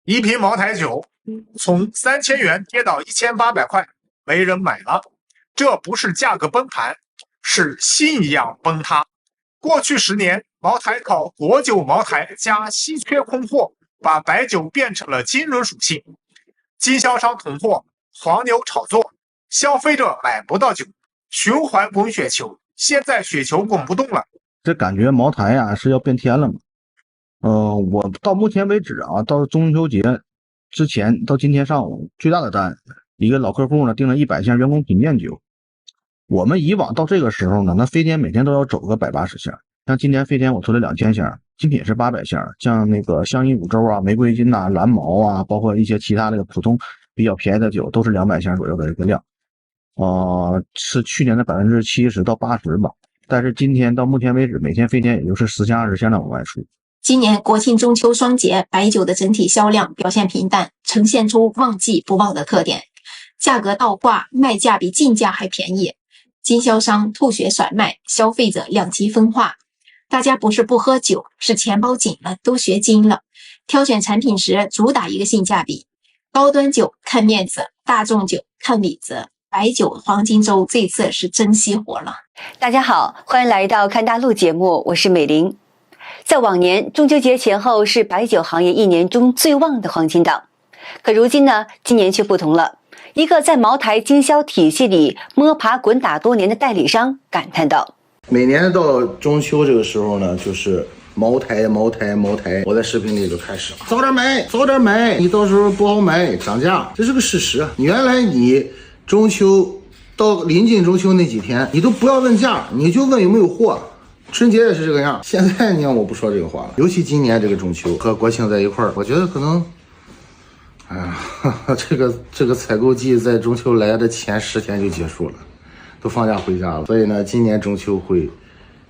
一瓶茅台酒从3000元跌到1800块，没人买了。这不是价格崩盘，是信仰崩塌。过去10年，茅台靠国酒茅台加稀缺空货，把白酒变成了金轮属性。经销商囤货，黄牛炒作，消费者买不到酒，循环滚雪球。现在雪球滚不动了。这感觉茅台呀是要变天了嘛？我到目前为止啊，到中秋节之前到今天上午最大的单，一个老客户呢订了100箱员工品鉴酒。我们以往到这个时候呢，那飞天每天都要走个180箱，像今天飞天我囤了2000箱，精品是800箱，像那个香银五洲啊、玫瑰金啊、蓝毛啊，包括一些其他的普通比较便宜的酒，都是200箱左右的一个量。是去年的70%到80%吧。但是今天到目前为止，每天飞天也就是10箱20箱的往外出。今年国庆中秋双节，白酒的整体销量表现平淡，呈现出旺季不旺的特点，价格倒挂，卖价比进价还便宜，经销商吐血甩卖，消费者两极分化。大家不是不喝酒，是钱包紧了，都学精了。挑选产品时主打一个性价比，高端酒看面子，大众酒看里子。白酒黄金周这次是真熄火了。大家好，欢迎来到看大陆节目，我是美玲。在往年中秋节前后是白酒行业一年中最旺的黄金档，可如今呢，今年却不同了。一个在茅台经销体系里摸爬滚打多年的代理商感叹道：每年到中秋这个时候呢，就是茅台，我在视频里就开始了，早点买，你到时候不好买，涨价，这是个事实。原来你中秋到临近中秋那几天，你都不要问价，你就问有没有货。春节也是这个样，现在你让我不说这个话了。尤其今年这个中秋和国庆在一块儿，我觉得可能，这个采购季在中秋来的前10天就结束了，都放假回家了。所以呢，今年中秋会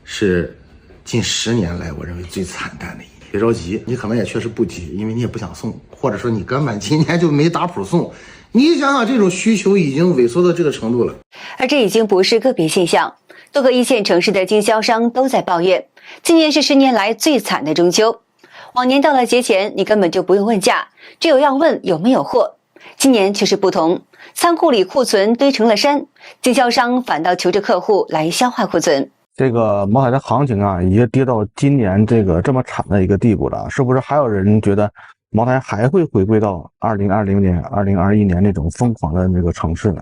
是近10年来我认为最惨淡的一年。别着急，你可能也确实不急，因为你也不想送，或者说你根本今年就没打谱送。你想想，这种需求已经萎缩到这个程度了。而这已经不是个别现象，多个一线城市的经销商都在抱怨，今年是10年来最惨的中秋。往年到了节前，你根本就不用问价，只有要问有没有货。今年却是不同，仓库里库存堆成了山，经销商反倒求着客户来消化库存。这个茅台的行情啊，已经跌到今年这么惨的一个地步了，是不是还有人觉得茅台还会回归到2020年、2021年那种疯狂的那个城市呢？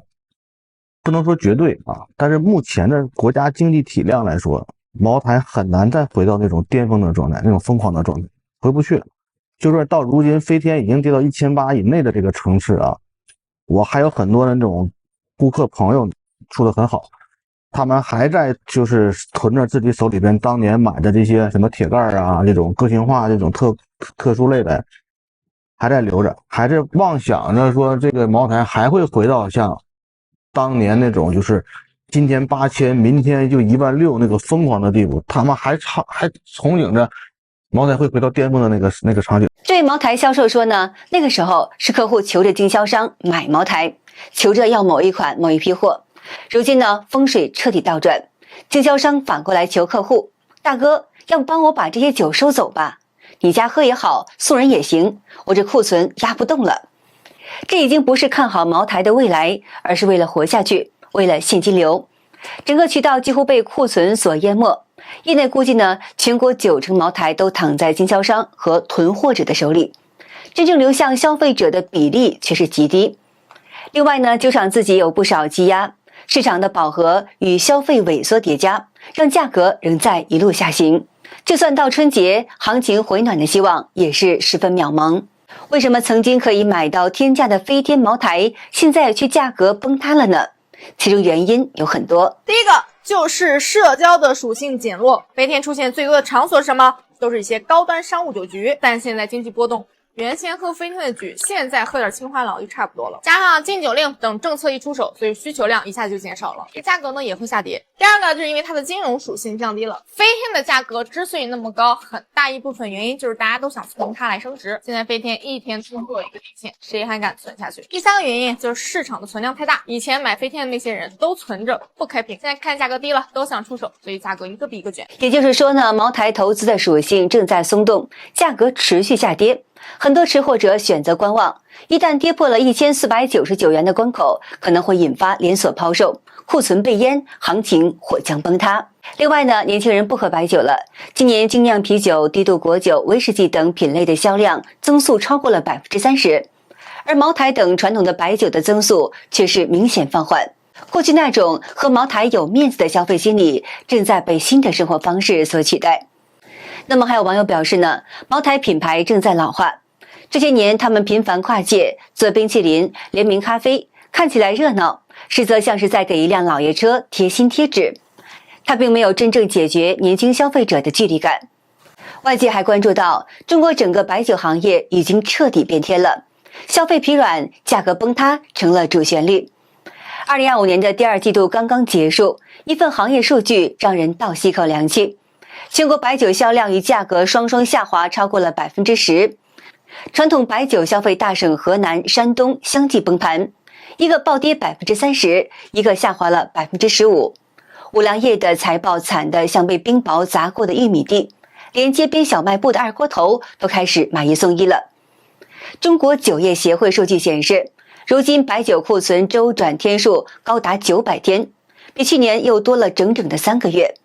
不能说绝对啊，但是目前的国家经济体量来说，茅台很难再回到那种巅峰的状态，那种疯狂的状态，回不去了。就说到如今飞天已经跌到1800以内的这个城市啊，我还有很多的那种顾客朋友处得很好，他们还在就是囤着自己手里边当年买的这些什么铁盖啊，这种个性化这种特殊类的，还在留着，还在妄想着说这个茅台还会回到像当年那种就是今天8000明天就16000那个疯狂的地步，他们还憧憬着茅台会回到巅峰的那个场景。这位茅台销售说呢，那个时候是客户求着经销商买茅台，求着要某一款某一批货。如今呢，风水彻底倒转，经销商反过来求客户，大哥，要不帮我把这些酒收走吧，你家喝也好，送人也行，我这库存压不动了。这已经不是看好茅台的未来，而是为了活下去，为了现金流。整个渠道几乎被库存所淹没。业内估计呢，全国90%茅台都躺在经销商和囤货者的手里，真正流向消费者的比例却是极低。另外呢，酒厂自己有不少积压，市场的饱和与消费萎缩叠加，让价格仍在一路下行。就算到春节，行情回暖的希望也是十分渺茫。为什么曾经可以买到天价的飞天茅台，现在却价格崩塌了呢？其中原因有很多。第一个就是社交的属性减弱，飞天出现最多的场所是什么？都是一些高端商务酒局，但现在经济波动，原先喝飞天的局，现在喝点青花佬就差不多了。加上禁酒令等政策一出手，所以需求量一下就减少了，价格呢也会下跌。第二个就是因为它的金融属性降低了，飞天的价格之所以那么高，很大一部分原因就是大家都想从它来升值。现在飞天一天突破一个底线，谁还敢存下去？第三个原因就是市场的存量太大，以前买飞天的那些人都存着不开屏，现在看价格低了都想出手，所以价格一个比一个卷。也就是说呢，茅台投资的属性正在松动，价格持续下跌。很多持货者选择观望，一旦跌破了1499元的关口，可能会引发连锁抛售，库存被淹，行情或将崩塌。另外呢，年轻人不喝白酒了，今年精酿啤酒、低度果酒、威士忌等品类的销量增速超过了30%，而茅台等传统的白酒的增速却是明显放缓。过去那种喝茅台有面子的消费心理正在被新的生活方式所取代。那么还有网友表示呢，茅台品牌正在老化，这些年他们频繁跨界做冰淇淋、联名咖啡，看起来热闹，实则像是在给一辆老爷车贴新贴纸，它并没有真正解决年轻消费者的距离感。外界还关注到，中国整个白酒行业已经彻底变天了，消费疲软，价格崩塌成了主旋律。2025年的第二季度刚刚结束，一份行业数据让人倒吸口凉气。全国白酒销量与价格双双下滑超过了10%，传统白酒消费大省河南、山东相继崩盘，一个暴跌30%，一个下滑了15%。五粮液的财报惨得像被冰雹砸过的玉米地，连街边小卖部的二锅头都开始买一送一了。中国酒业协会数据显示，如今白酒库存周转天数高达900天，比去年又多了整整的3个月。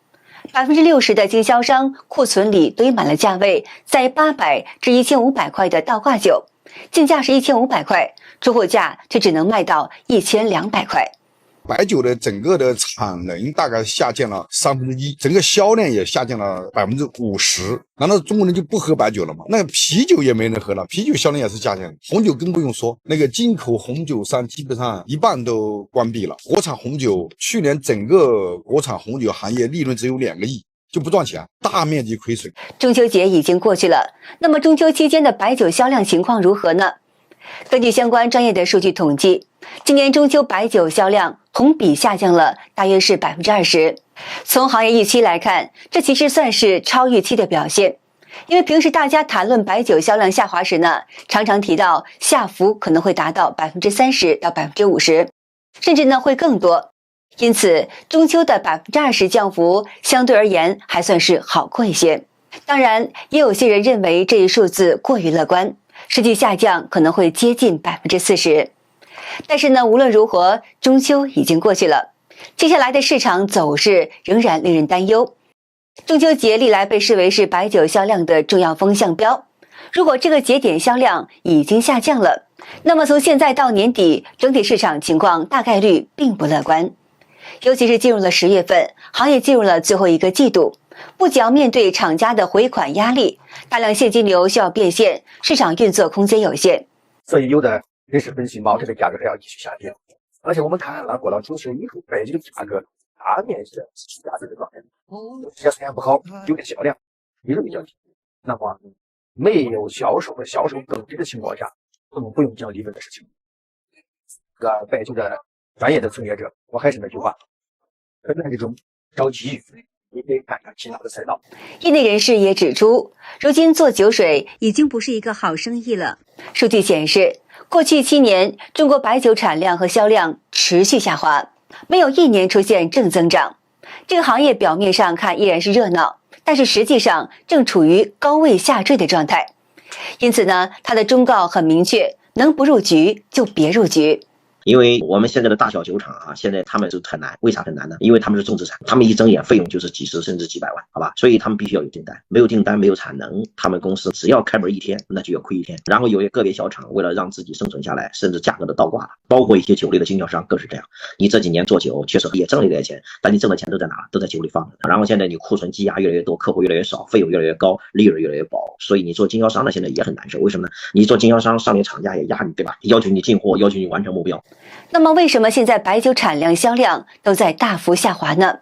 60%的经销商库存里堆满了价位在800至1500块的倒挂酒，进价是1500块，出货价却只能卖到1200块。白酒的整个的产能大概下降了1/3，整个销量也下降了50%。难道中国人就不喝白酒了吗？那啤酒也没人喝了，啤酒销量也是下降的。红酒更不用说，那个进口红酒商基本上一半都关闭了。国产红酒去年整个国产红酒行业利润只有2个亿。就不赚钱，大面积亏损。中秋节已经过去了，那么中秋期间的白酒销量情况如何呢？根据相关专业的数据统计，今年中秋白酒销量同比下降了大约是20%。从行业预期来看，这其实算是超预期的表现。因为平时大家谈论白酒销量下滑时呢，常常提到下浮可能会达到30%到50%，甚至呢会更多。因此，中秋的20%降幅相对而言还算是好过一些。当然，也有些人认为这一数字过于乐观，实际下降可能会接近40%。但是呢，无论如何，中秋已经过去了，接下来的市场走势仍然令人担忧。中秋节历来被视为是白酒销量的重要风向标，如果这个节点销量已经下降了，那么从现在到年底，整体市场情况大概率并不乐观。尤其是进入了10月份，行业进入了最后一个季度，不仅要面对厂家的回款压力，大量现金流需要变现，市场运作空间有限。所以有的人是分析茅台的价格还要继续下跌，而且我们看了过了中秋以后，白酒的价格大面积的下跌的状态，销售不好，酒的销量利润比较低，那么没有销售更低的情况下，我们不用讲利润的事情。这个白酒的专业的从业者，我还是那句话，很难这种找机遇，你可以看看其他的赛道。业内人士也指出，如今做酒水已经不是一个好生意了。数据显示，过去7年，中国白酒产量和销量持续下滑，没有一年出现正增长。这个行业表面上看依然是热闹，但是实际上正处于高位下坠的状态。因此呢，它的忠告很明确，能不入局就别入局。因为我们现在的大小酒厂啊，现在他们就很难，为啥很难呢？因为他们是重资产，他们一睁眼费用就是几十甚至几百万，好吧？所以他们必须要有订单，没有订单没有产能，他们公司只要开门一天，那就要亏一天。然后有些个别小厂为了让自己生存下来，甚至价格的倒挂了，包括一些酒类的经销商更是这样。你这几年做酒确实也挣了一点钱，但你挣的钱都在哪？都在酒里放着。然后现在你库存积压越来越多，客户越来越少，费用越来越高，利润越来越薄，所以你做经销商呢现在也很难受。为什么呢？你做经销商，上面厂家也压你，对吧？要求你进货，要求你完成目标。那么为什么现在白酒产量销量都在大幅下滑呢？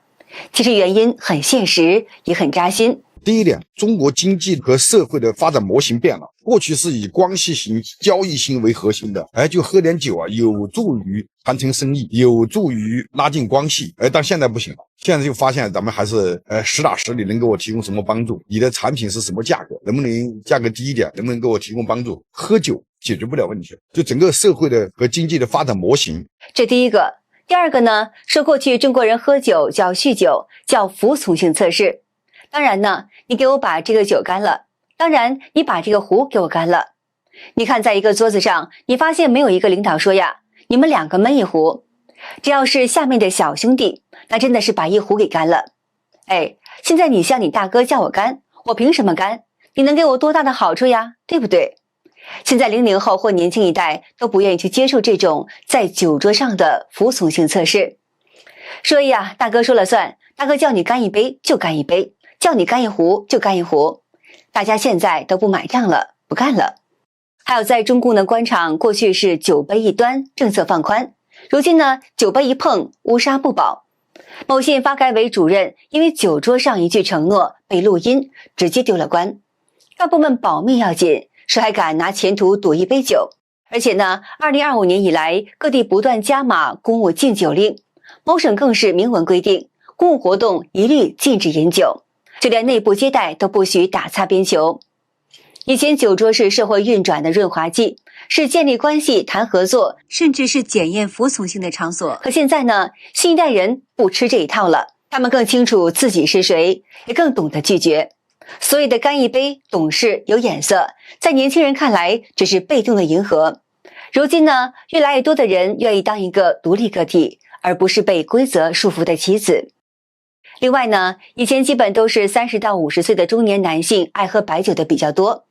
其实原因很现实，也很扎心。第一点，中国经济和社会的发展模型变了，过去是以关系型、交易型为核心的，就喝点酒啊，有助于谈成生意，有助于拉近关系，但现在不行了，现在就发现咱们还是实打实，你能给我提供什么帮助？你的产品是什么价格？能不能价格低一点？能不能给我提供帮助？喝酒解决不了问题，就整个社会的和经济的发展模型。这第一个。第二个呢，是过去中国人喝酒叫酗酒，叫服从性测试。当然呢，你给我把这个酒干了，当然你把这个壶给我干了，你看，在一个桌子上，你发现没有一个领导说呀，你们2个焖一壶。只要是下面的小兄弟，那真的是把一壶给干了。哎，现在你向你大哥叫我干，我凭什么干？你能给我多大的好处呀？对不对？现在00后或年轻一代都不愿意去接受这种在酒桌上的服从性测试。所以啊，大哥说了算，大哥叫你干一杯就干一杯，叫你干一壶就干一壶。大家现在都不买账了，不干了。还有在中供的官场，过去是酒杯一端，政策放宽，如今呢，酒杯一碰，乌纱不保。某信发改委主任因为酒桌上一句承诺被录音，直接丢了官。干部们保密要紧，谁还敢拿前途赌一杯酒？而且呢，2025年以来，各地不断加码公务禁酒令，某省更是明文规定，公务活动一律禁止饮酒，就连内部接待都不许打擦边球。以前酒桌是社会运转的润滑剂，是建立关系、谈合作，甚至是检验服从性的场所。可现在呢，新一代人不吃这一套了，他们更清楚自己是谁，也更懂得拒绝。所谓的干一杯、懂事、有眼色，在年轻人看来只是被动的迎合。如今呢，越来越多的人愿意当一个独立个体，而不是被规则束缚的棋子。另外呢，以前基本都是30到50岁的中年男性爱喝白酒的比较多。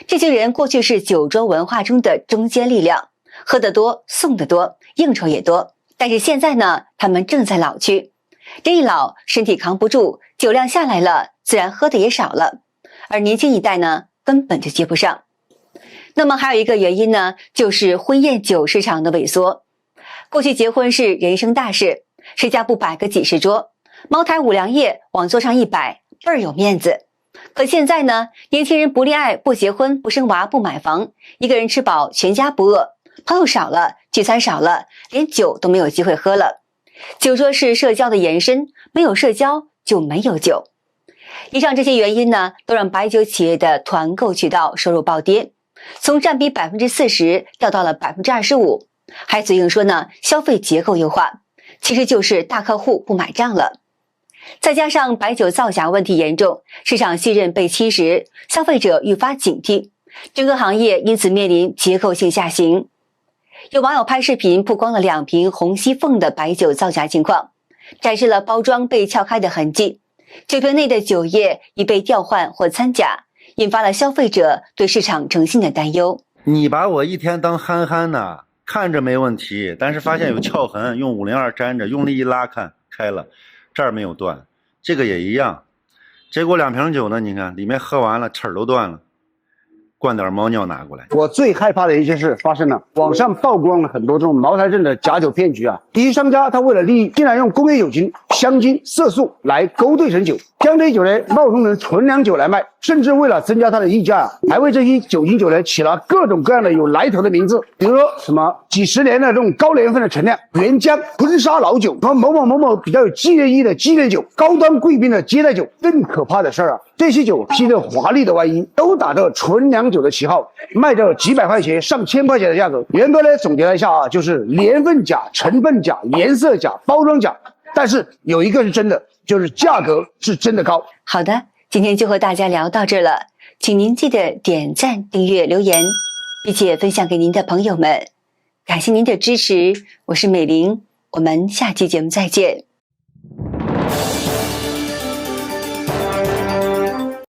这群人过去是酒桌文化中的中坚力量，喝得多，送得多，应酬也多。但是现在呢，他们正在老去。人一老，身体扛不住，酒量下来了，自然喝的也少了。而年轻一代呢，根本就接不上。那么还有一个原因呢，就是婚宴酒市场的萎缩。过去结婚是人生大事，谁家不摆个几十桌，茅台5粮液往桌上一摆，倍儿有面子。可现在呢，年轻人不恋爱、不结婚、不生娃、不买房，一个人吃饱，全家不饿，朋友少了，聚餐少了，连酒都没有机会喝了。酒桌是社交的延伸，没有社交就没有酒。以上这些原因呢，都让白酒企业的团购渠道收入暴跌，从占比 40% 掉到了 25%。还嘴硬说呢，消费结构优化，其实就是大客户不买账了。再加上白酒造假问题严重，市场信任被侵蚀，消费者愈发警惕，整个行业因此面临结构性下行。有网友拍视频曝光了2瓶红西凤的白酒造假情况，展示了包装被撬开的痕迹，酒瓶内的酒液已被调换或掺假，引发了消费者对市场诚信的担忧。你把我一天当憨憨呢，看着没问题，但是发现有翘痕，用502粘着，用力一拉看开了，这儿没有断，这个也一样。结果2瓶酒呢，你看里面喝完了齿儿都断了，灌点猫尿拿过来。我最害怕的一件事发生了，网上曝光了很多这种茅台镇的假酒骗局啊！第一商家他为了利益，竟然用工业酒精、香精、色素来勾兑成酒，将这些酒呢冒充成纯粮酒来卖，甚至为了增加它的溢价还为这些酒精酒呢起了各种各样的有来头的名字，比如说什么几十年的这种高年份的陈酿、原浆、坤沙老酒，和某某某某比较有纪念意义的纪念酒、高端贵宾的接待酒。更可怕的事啊，这些酒披着华丽的外衣，都打着纯粮酒的旗号，卖着几百块钱、上千块钱的价格。严格来总结了一下啊，就是年份假、成分假、颜色假、包装假。但是有一个是真的，就是价格是真的高。好的，今天就和大家聊到这了，请您记得点赞、订阅、留言，并且分享给您的朋友们。感谢您的支持，我是美玲，我们下期节目再见。